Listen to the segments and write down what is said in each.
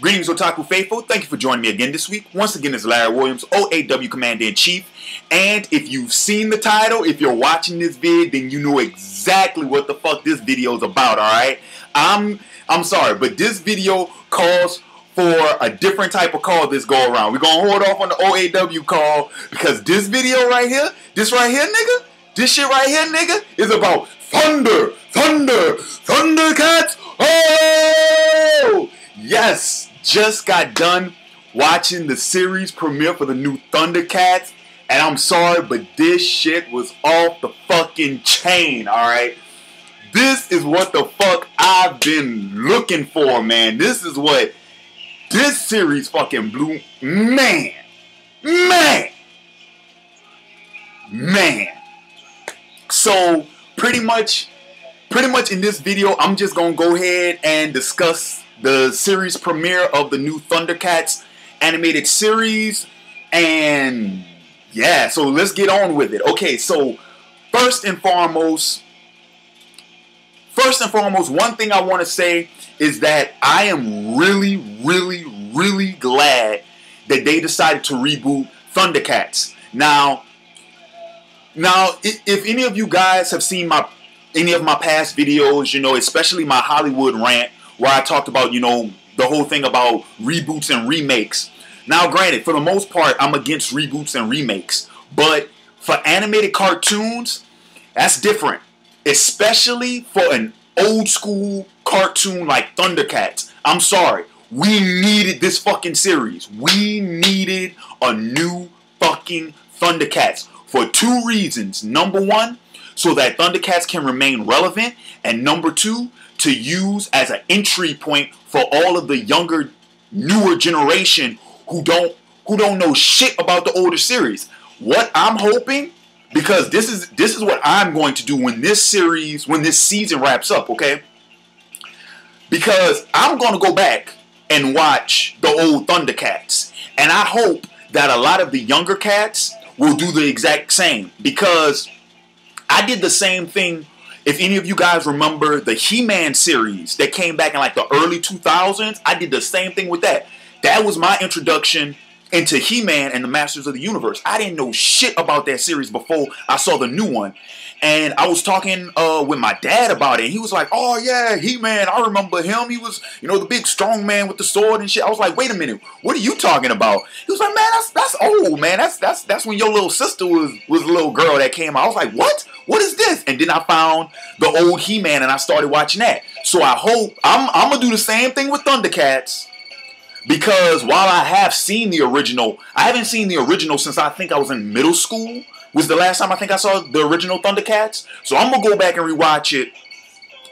Greetings, Otaku Faithful. Thank you for joining me again this week. Once again, it's Larry Williams, OAW Commander-in-Chief. And if you've seen the title, if you're watching this vid, then you know exactly what the fuck this video is about, alright? I'm sorry, but this video calls for a different type of call this go around. We're going to hold off on the OAW call because this video right here, this right here, nigga, this shit right here, nigga, is about ThunderCats. Oh! Yes, just got done watching the series premiere for the new ThunderCats, and I'm sorry, but this shit was off the fucking chain, alright? This is what the fuck I've been looking for, man. This is what this series fucking blew. Man. So, pretty much in this video, I'm just gonna go ahead and discuss the series premiere of the new ThunderCats animated series, and yeah, so let's get on with it. Okay, so first and foremost, one thing I want to say is that I am really glad that they decided to reboot ThunderCats. Now, if any of you guys have seen any of my past videos, you know, especially my Hollywood rant, where I talked about, you know, the whole thing about reboots and remakes. Now, granted, for the most part, I'm against reboots and remakes. But for animated cartoons, that's different. Especially for an old school cartoon like ThunderCats. I'm sorry. We needed this fucking series. We needed a new fucking ThunderCats for two reasons. Number one, so that ThunderCats can remain relevant. And number two, to use as an entry point for all of the younger, newer generation who don't know shit about the older series. What I'm hoping, because this is what I'm going to do when this season wraps up, okay? Because I'm going to go back and watch the old ThunderCats, and I hope that a lot of the younger cats will do the exact same, because I did the same thing. If any of you guys remember the He-Man series that came back in like the early 2000s, I did the same thing with that. That was my introduction into He-Man and the Masters of the Universe. I didn't know shit about that series before I saw the new one. And I was talking with my dad about it. And he was like, oh yeah, He-Man, I remember him. He was, you know, the big strong man with the sword and shit. I was like, wait a minute, what are you talking about? He was like, man, that's old, man. That's when your little sister was a little girl that came out. I was like, what? What is this? And then I found the old He-Man and I started watching that. So I hope, I'm going to do the same thing with ThunderCats. Because while I have seen the original, I haven't seen the original since I think I was in middle school. Was the last time I think I saw the original ThunderCats. So I'm going to go back and rewatch it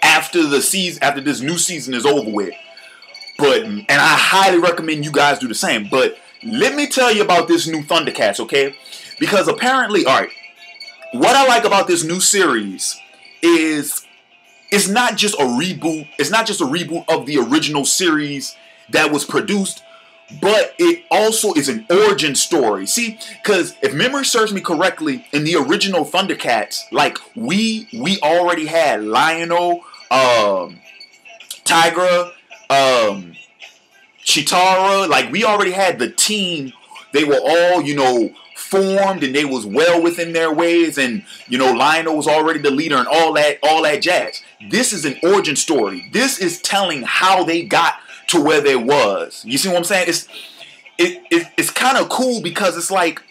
after this new season is over with. And I highly recommend you guys do the same. But let me tell you about this new ThunderCats, okay? Because apparently, alright, what I like about this new series is it's not just a reboot. It's not just a reboot of the original series that was produced, but it also is an origin story. See, because if memory serves me correctly, in the original ThunderCats, like we already had Lion-O, Tigra, Chitara. Like we already had the team. They were all, you know, formed and they was well within their ways, and you know, Lion-O was already the leader and all that jazz. This is an origin story. This is telling how they got to where they was. You see what I'm saying? It's kind of cool because it's like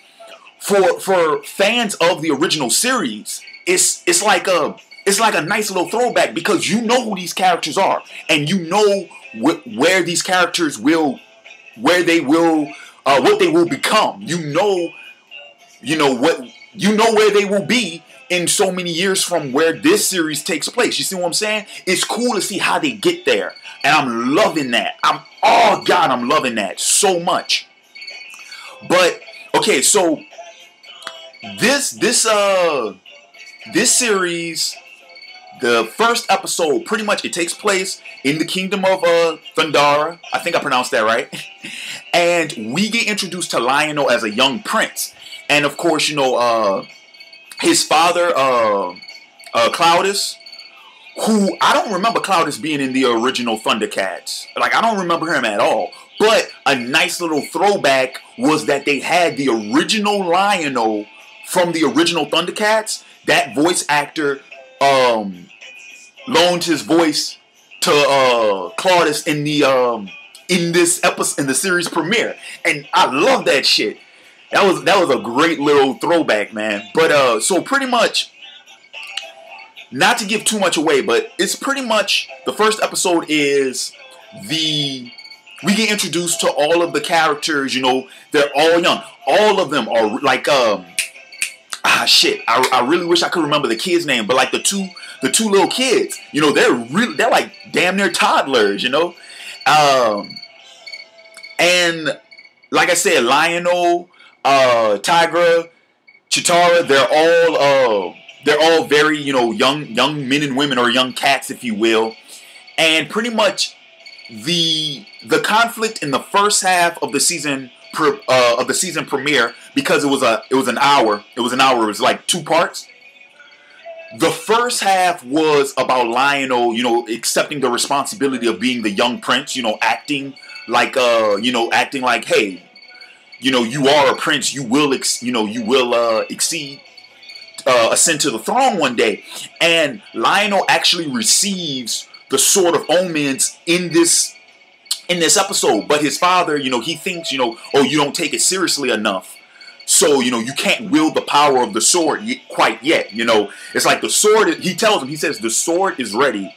for fans of the original series, it's like a nice little throwback because you know who these characters are and you know where these characters what they will become. You know where they will be in so many years from where this series takes place. You see what I'm saying? It's cool to see how they get there. And I'm loving that. I'm loving that so much. But okay, so this series, the first episode, pretty much it takes place in the kingdom of Thundara. I think I pronounced that right. And we get introduced to Lion-O as a young prince. And of course, you know, his father, Cloudus, who I don't remember Cloudus being in the original ThunderCats. Like, I don't remember him at all. But a nice little throwback was that they had the original Lion-O from the original ThunderCats. That voice actor loaned his voice to Cloudus in this episode, in the series premiere, and I love that shit. That was a great little throwback, man. But so pretty much, not to give too much away, but it's pretty much the first episode is we get introduced to all of the characters. You know, they're all young. All of them are like shit. I really wish I could remember the kid's name, but like the two little kids, you know, they're like damn near toddlers, you know. And like I said, Lion-O, Tigra, Chitara, they're all very, you know, young men and women, or young cats, if you will. And pretty much the conflict in the first half of the season premiere, because it was an hour. It was like 2 parts. The first half was about Lion-O, you know, accepting the responsibility of being the young prince, you know, acting like, hey, you know, you are a prince, you will ascend to the throne one day. And Lion-O actually receives the Sword of Omens in this episode, but his father, you know, he thinks, you know, oh, you don't take it seriously enough. So, you know, you can't wield the power of the sword quite yet. You know, it's like the sword, he tells him, he says, the sword is ready,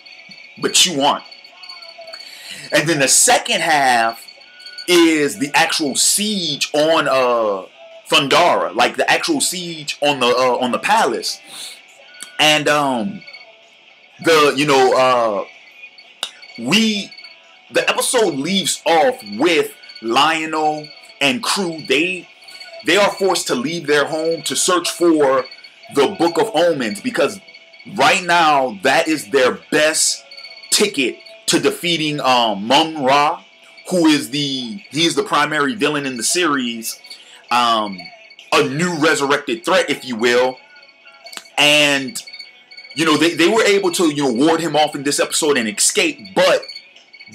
but you aren't. And then the second half is the actual siege on Thundara, like the actual siege on the palace. And the episode leaves off with Lion-O and crew. They are forced to leave their home to search for the Book of Omens, because right now that is their best ticket to defeating Mumm-Ra, who is the primary villain in the series, a new resurrected threat, if you will. And you know, they were able to, you know, ward him off in this episode and escape, but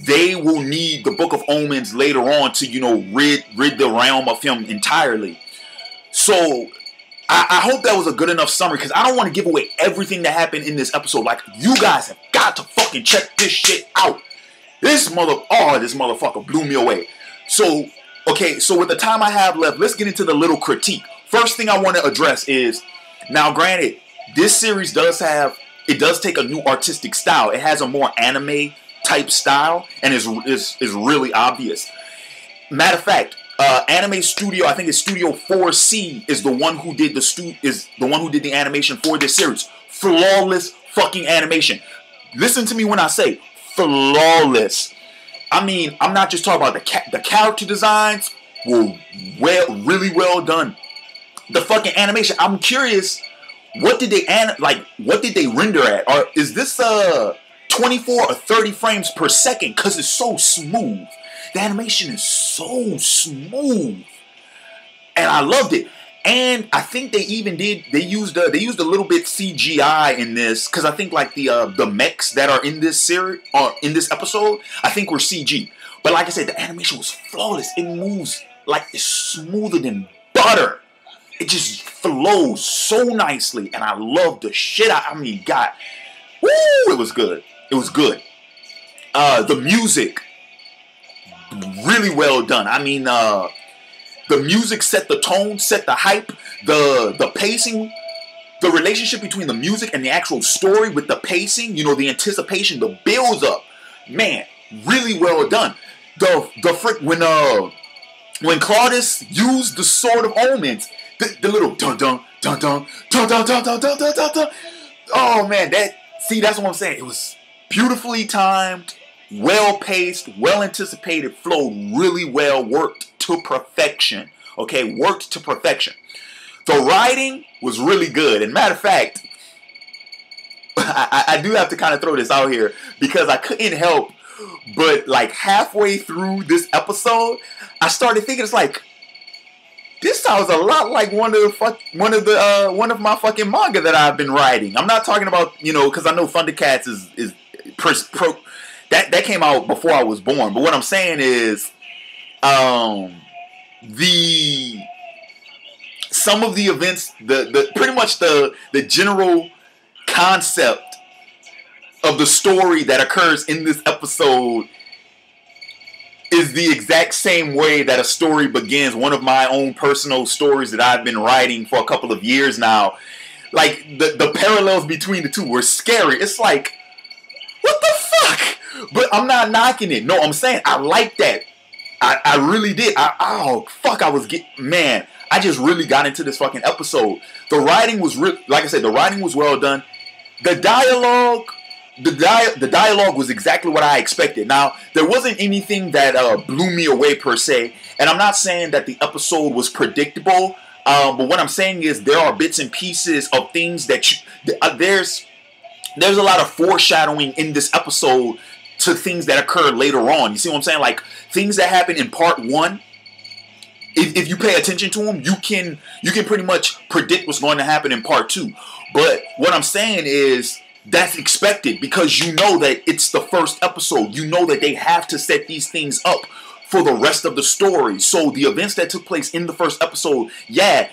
they will need the Book of Omens later on to, you know, rid the realm of him entirely. So I hope that was a good enough summary, because I don't want to give away everything that happened in this episode. Like, you guys have got to fucking check this shit out. This motherfucker blew me away. So, okay, so with the time I have left, let's get into the little critique. First thing I want to address is, now granted, this series does take a new artistic style. It has a more anime type style, and is really obvious. Matter of fact, anime studio, I think it's Studio 4C, is the one who did the animation for this series. Flawless fucking animation. Listen to me when I say flawless. I mean, I'm not just talking about the character designs were really well done. The fucking animation, I'm curious, what did they render at? Or is this 24 or 30 frames per second? Because it's so smooth. The animation is so smooth, and I loved it. And I think they used a little bit CGI in this, because I think like the mechs that are in this series, or in this episode, I think were CG. But like I said, the animation was flawless. It moves like it's smoother than butter. It just flows so nicely, and I love the shit out. I mean, God, woo! It was good. It was good. The music, really well done. I mean, the music set the tone, set the hype, the pacing, the relationship between the music and the actual story with the pacing, you know, the anticipation, the build up, man, really well done. When Claudius used the Sword of Omens, the little dun dun dun dun dun dun dun dun dun dun dun. Oh man, that's what I'm saying. It was beautifully timed, well paced, well anticipated, flowed really well, worked to perfection. Okay, worked to perfection. The writing was really good. And matter of fact, I do have to kind of throw this out here, because I couldn't help but, like, halfway through this episode, I started thinking, it's like, This sounds a lot like one of my fucking manga that I've been writing. I'm not talking about, you know, because I know ThunderCats is that came out before I was born. But what I'm saying is, some of the events, the pretty much the general concept of the story that occurs in this episode is the exact same way that a story begins. One of my own personal stories that I've been writing for a couple of years now. Like, the parallels between the two were scary. It's like, what the fuck? But I'm not knocking it. No, I'm saying I like that. I really did. Man, I just really got into this fucking episode. The writing was like I said, the writing was well done. The dialogue was exactly what I expected. Now, there wasn't anything that blew me away per se, and I'm not saying that the episode was predictable, but what I'm saying is there are bits and pieces of things that there's a lot of foreshadowing in this episode to things that occur later on. You see what I'm saying? Like, things that happen in part one, if you pay attention to them, you can pretty much predict what's going to happen in part two. But what I'm saying is, that's expected because you know that it's the first episode. You know that they have to set these things up for the rest of the story. So the events that took place in the first episode, yeah,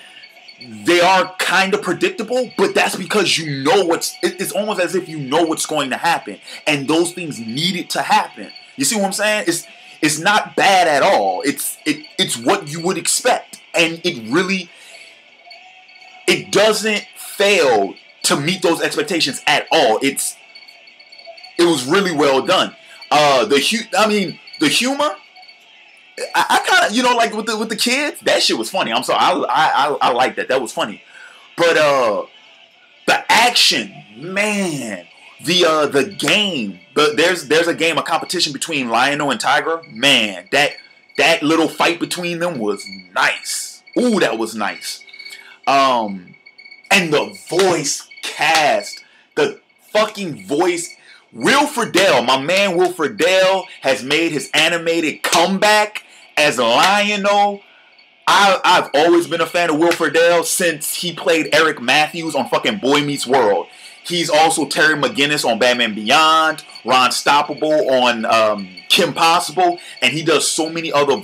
they are kind of predictable, but that's because you know it's almost as if you know what's going to happen. And those things needed to happen. You see what I'm saying? It's not bad at all. It's what you would expect. And it doesn't fail to meet those expectations at all. It was really well done. The humor, I kind of, you know, like with the kids, that shit was funny. I'm sorry, I like that. That was funny. But the action, man, the game, there's a game, a competition between Lion-O and Tiger. Man, that little fight between them was nice. Ooh, that was nice. And the voice cast, the fucking voice, Will Friedle, my man Will Friedle has made his animated comeback as Lion-O. I've always been a fan of Will Friedle since he played Eric Matthews on fucking Boy Meets World. He's also Terry McGinnis on Batman Beyond, Ron Stoppable on Kim Possible, and he does so many other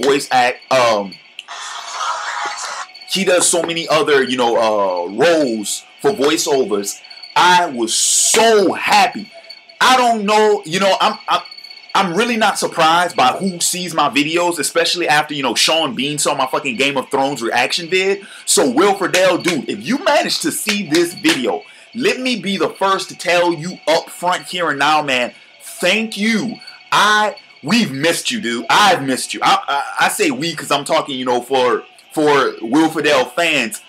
he does so many other, you know, roles for voiceovers. I was so happy. I don't know, you know, I'm really not surprised by who sees my videos, especially after, you know, Sean Bean saw my fucking Game of Thrones reaction vid. So Will Friedle, dude, if you managed to see this video, let me be the first to tell you up front here and now, man, thank you. We've missed you, dude. I've missed you. I say we because I'm talking, you know, for Will Friedle fans.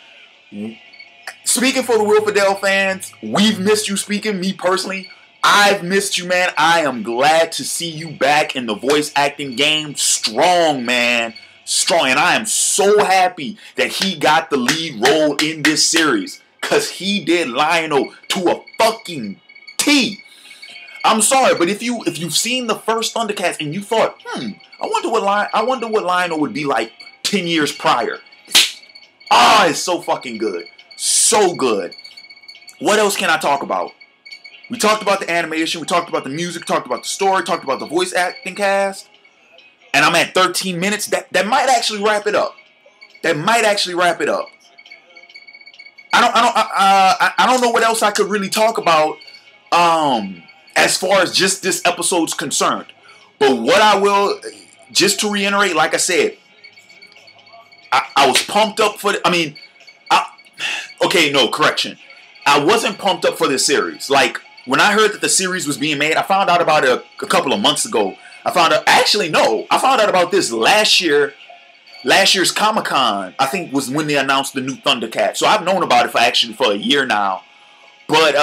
Speaking for the Will Friedle fans, we've missed you. Speaking, me personally, I've missed you, man. I am glad to see you back in the voice acting game. Strong, man. Strong. And I am so happy that he got the lead role in this series. Because he did Lion-O to a fucking T. I'm sorry, but if you've seen the first ThunderCats and you thought, I wonder what Lion-O would be like 10 years prior. It's so fucking good. So good. What else can I talk about? We talked about the animation, we talked about the music, talked about the story, talked about the voice acting cast. And I'm at 13 minutes. That might actually wrap it up. That might actually wrap it up. I don't know what else I could really talk about as far as just this episode's concerned. But what I will, just to reiterate, like I said, I was pumped up for correction. I wasn't pumped up for this series. Like, when I heard that the series was being made, I found out about it a couple of months ago. I found out about this last year. Last year's Comic-Con, I think, was when they announced the new ThunderCats. So I've known about it for a year now. But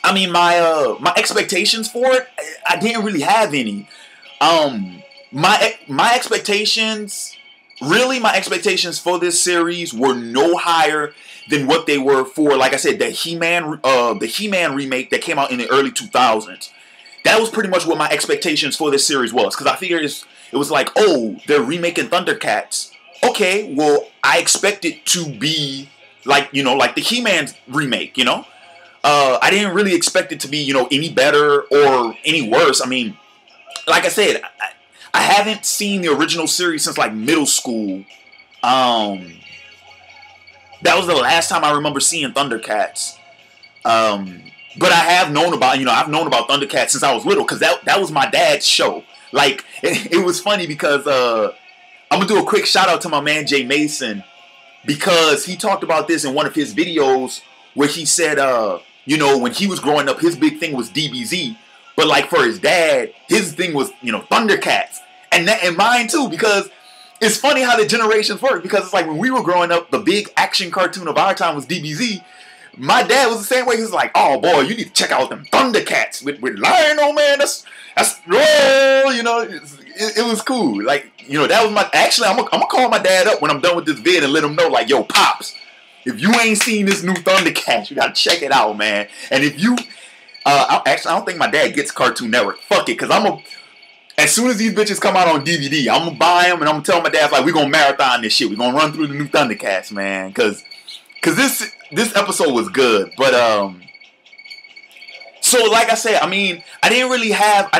my expectations for it, I didn't really have any. My expectations for this series were no higher than what they were for, like I said, the He-Man remake that came out in the early 2000s. That was pretty much what my expectations for this series was, because I figured it was like, oh, they're remaking ThunderCats. okay, well, I expect it to be like, you know, like the He-Man remake, you know? I didn't really expect it to be, you know, any better or any worse. I mean, like I said, I haven't seen the original series since like middle school. That was the last time I remember seeing ThunderCats. But I have known about, you know, I've known about ThunderCats since I was little, because that was my dad's show. Like, it was funny because I'm gonna do a quick shout out to my man Jay Mason, because he talked about this in one of his videos where he said, you know, when he was growing up, his big thing was DBZ, but like for his dad, his thing was, you know, ThunderCats, and mine too, because it's funny how the generations work, because it's like when we were growing up, the big action cartoon of our time was DBZ. My dad was the same way. He was like, "Oh boy, you need to check out them ThunderCats with Lion-O, man. That's oh, you know." It was cool. Like, you know, that was my. Actually, I'm gonna call my dad up when I'm done with this vid and let him know, like, "Yo, pops, if you ain't seen this new ThunderCats, you gotta check it out, man." And if you, I don't think my dad gets Cartoon Network. Fuck it, cause as soon as these bitches come out on DVD, I'm gonna buy them and I'm gonna tell my dad, like, we gonna marathon this shit. We gonna run through the new ThunderCats, man, cause this episode was good. But so like I said, I mean, I didn't really have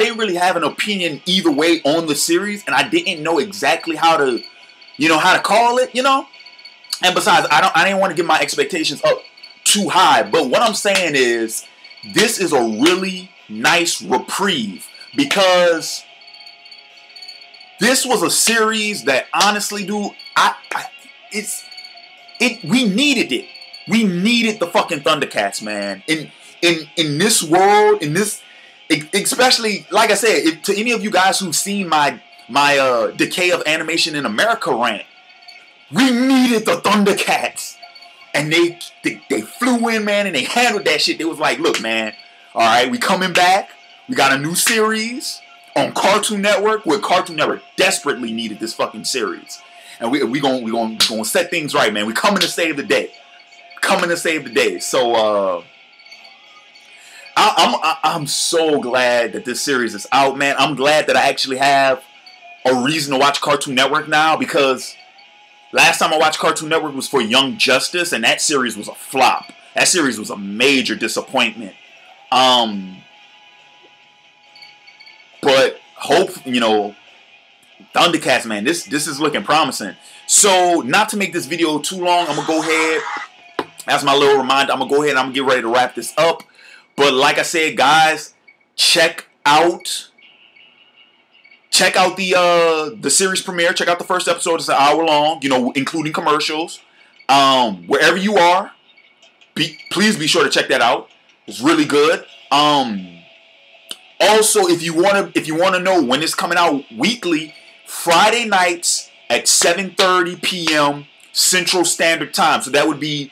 an opinion either way on the series, and I didn't know exactly how to call it, you know. And besides, I didn't want to get my expectations up too high. But what I'm saying is, this is a really nice reprieve, because this was a series that, honestly, dude, we needed it. We needed the fucking ThunderCats, man. In this world, especially, like I said, to any of you guys who've seen my Decay of Animation in America rant, we needed the ThunderCats. And they flew in, man, and they handled that shit. They was like, look, man, all right, we coming back. We got a new series on Cartoon Network, where Cartoon Network desperately needed this fucking series. And we gonna set things right, man. We coming to save the day. Coming to save the day. So I'm so glad that this series is out, man. I'm glad that I actually have a reason to watch Cartoon Network now, because last time I watched Cartoon Network was for Young Justice, and that series was a flop. That series was a major disappointment. But you know, ThunderCats, man, this is looking promising. So, not to make this video too long, I'm gonna go ahead. That's my little reminder. I'm gonna go ahead and I'm gonna get ready to wrap this up. But like I said, guys, check out the series premiere. Check out the first episode. It's an hour long, you know, including commercials. Wherever you are, please be sure to check that out. It's really good. Also, if you wanna know when it's coming out weekly, Friday nights at 7:30 p.m. Central Standard Time. So that would be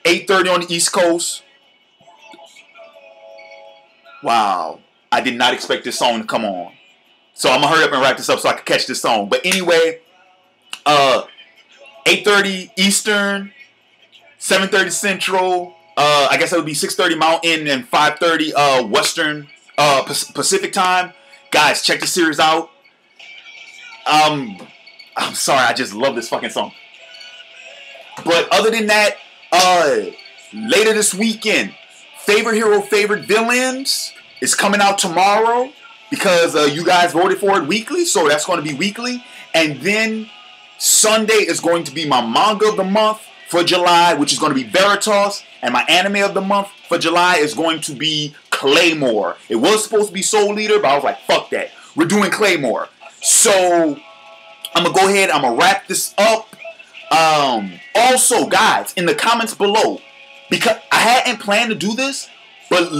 8:30 on the East Coast. Wow, I did not expect this song to come on. So I'm gonna hurry up and wrap this up so I can catch this song. But anyway, 8:30 Eastern, 7:30 Central. I guess that would be 6:30 Mountain and 5:30 Western Pacific time. Guys, check the series out. I'm sorry, I just love this fucking song. But other than that, later this weekend, Favorite Hero, Favorite Villains is coming out tomorrow, because you guys voted for it weekly, so that's going to be weekly. And then Sunday is going to be my manga of the month for July, which is going to be Veritas, and my anime of the month for July is going to be Claymore. It was supposed to be Soul Eater, but I was like, fuck that. We're doing Claymore. So I'm going to go ahead, I'm going to wrap this up. Also, guys, in the comments below, because I hadn't planned to do this, but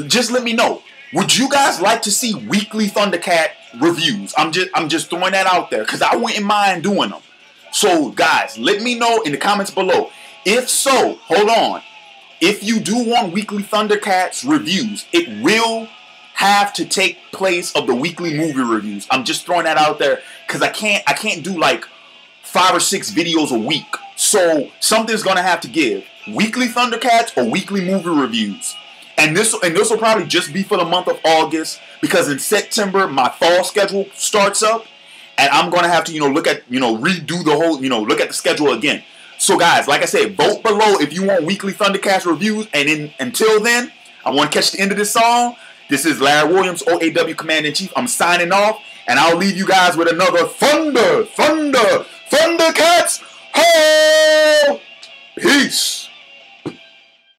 just let me know. Would you guys like to see weekly ThunderCat reviews? I'm just throwing that out there, because I wouldn't mind doing them. So, guys, let me know in the comments below. If so, hold on. If you do want weekly ThunderCats reviews, it will have to take place of the weekly movie reviews. I'm just throwing that out there, because I can't do like 5 or 6 videos a week. So something's gonna have to give. Weekly ThunderCats or weekly movie reviews. And this will probably just be for the month of August, because in September my fall schedule starts up, and I'm gonna have to, look at, redo the whole, look at the schedule again. So guys, like I said, vote below if you want weekly ThunderCats reviews. And until then, I want to catch the end of this song. This is Larry Williams, OAW Commander-in-Chief. I'm signing off, and I'll leave you guys with another Thunder.